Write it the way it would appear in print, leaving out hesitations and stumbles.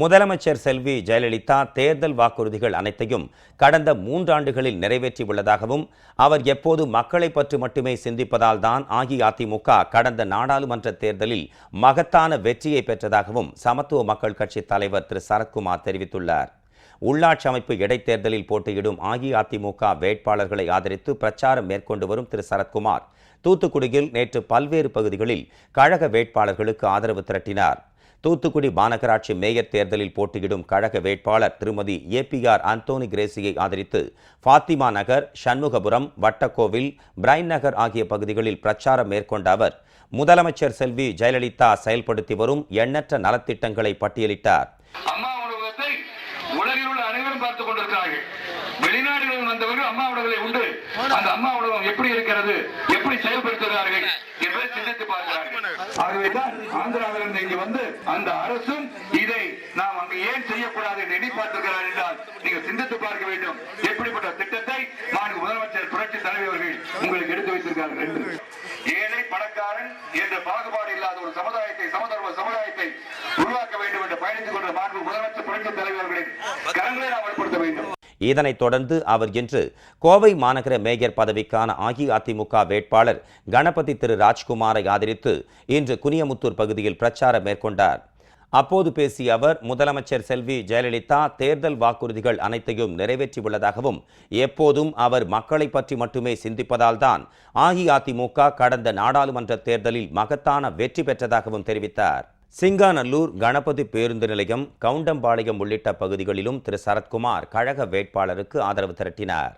முதலமைச்சர் செல்வி ஜெயலலிதா தேர்தல் வாக்குறுதிகள் அனைத்தையும் கடந்த 3 ஆண்டுகளில் நிறைவேற்றியுள்ளதாகவும் அவர் எப்போது மக்களை பற்றி மட்டுமே சிந்திப்பதால் தான் அஇஅதிமுக கடந்த நாடாளுமன்ற தேர்தலில் மகத்தான வெற்றியை பெற்றதாகவும் சமத்துவ மக்கள் கட்சி தலைவர் திரு சரத்குமார் தெரிவித்துள்ளார். உள்ளாட்சி அமைப்பு இடைத்தேர்தலில் போட்டியிடும் அஇஅதிமுக வேட்பாளர்களை ஆதரித்து பிரச்சாரம் மேற்கொண்டு வரும் திரு சரத்குமார் தூத்துக்குடியில் நேற்று பல்வேறு பகுதிகளில் கழக வேட்பாளர்களுக்கு ஆதரவு திரட்டினார். தூத்துக்குடி மாநகராட்சி மேயர் தேர்தலில் போட்டியிடும் கழக வேட்பாளர் திருமதி APR அந்தோனி கிரேசியை ஆதரித்து ஃபாத்திமா நகர், சண்முகபுரம், வட்டக்கோவில், பிரைன் நகர் ஆகிய பகுதிகளில் பிரச்சாரம் மேற்கொண்ட அவர் முதலமைச்சர் செல்வி ஜெயலலிதா செயல்படுத்தி வரும் எண்ணற்ற நலத்திட்டங்களை பட்டியலிட்டார். உலகில் உள்ள அனைவரும் பார்த்துக் கொண்டிருக்கிறார்கள். வெளிநாடுகளில் வந்தவர்கள் அம்மா உணவுகளை உண்டு அந்த அம்மா உணவகம் எப்படி இருக்கிறது, எப்படி செயல்படுத்துகிறார்கள் என்பதை சிந்தித்து பார்க்கிறார்கள். ஆகவேதான் ஆந்திராவிலிருந்து இங்கு வந்து அந்த அரசும் இதை நாம் அங்கு ஏன் செய்யக்கூடாது என்று எண்ணி பார்த்திருக்கிறார் என்றால் நீங்கள் சிந்தித்து பார்க்க வேண்டும். எப்படிப்பட்ட திட்டத்தை மாண்பு முதலமைச்சர் புரட்சி தலைவர்கள் உங்களுக்கு எடுத்து வைத்திருக்கிறார்கள் என்று. ஏழை பணக்காரன் என்ற பாகுபாடு இல்லாத ஒரு சமுதாயத்தை, சமதர்ம சமுதாயத்தை உருவாக்க வேண்டும் என்று பயணித்துக் கொண்ட மாண்பு முதலமைச்சர் புரட்சி தலைவர்களின் கரங்களை நாம் வலுப்படுத்த வேண்டும். இதனைத் தொடர்ந்து அவர் இன்று கோவை மாநகர மேயர் பதவிக்கான அஇஅதிமுக வேட்பாளர் கணபதி திரு ராஜ்குமாரை ஆதரித்து இன்று குனியமுத்தூர் பகுதியில் பிரச்சாரம் மேற்கொண்டார். அப்போது பேசிய அவர் முதலமைச்சர் செல்வி ஜெயலலிதா தேர்தல் வாக்குறுதிகள் அனைத்தையும் நிறைவேற்றியுள்ளதாகவும் எப்போதும் அவர் மக்களை பற்றி மட்டுமே சிந்திப்பதால் தான் அஇஅதிமுக கடந்த நாடாளுமன்ற தேர்தலில் மகத்தான வெற்றி பெற்றதாகவும் தெரிவித்தார். சிங்காநல்லூர், கணபதி பேருந்து நிலையம், கவுண்டம்பாளையம் உள்ளிட்ட பகுதிகளிலும் திரு சரத்குமார் கழக வேட்பாளருக்கு ஆதரவு திரட்டினார்.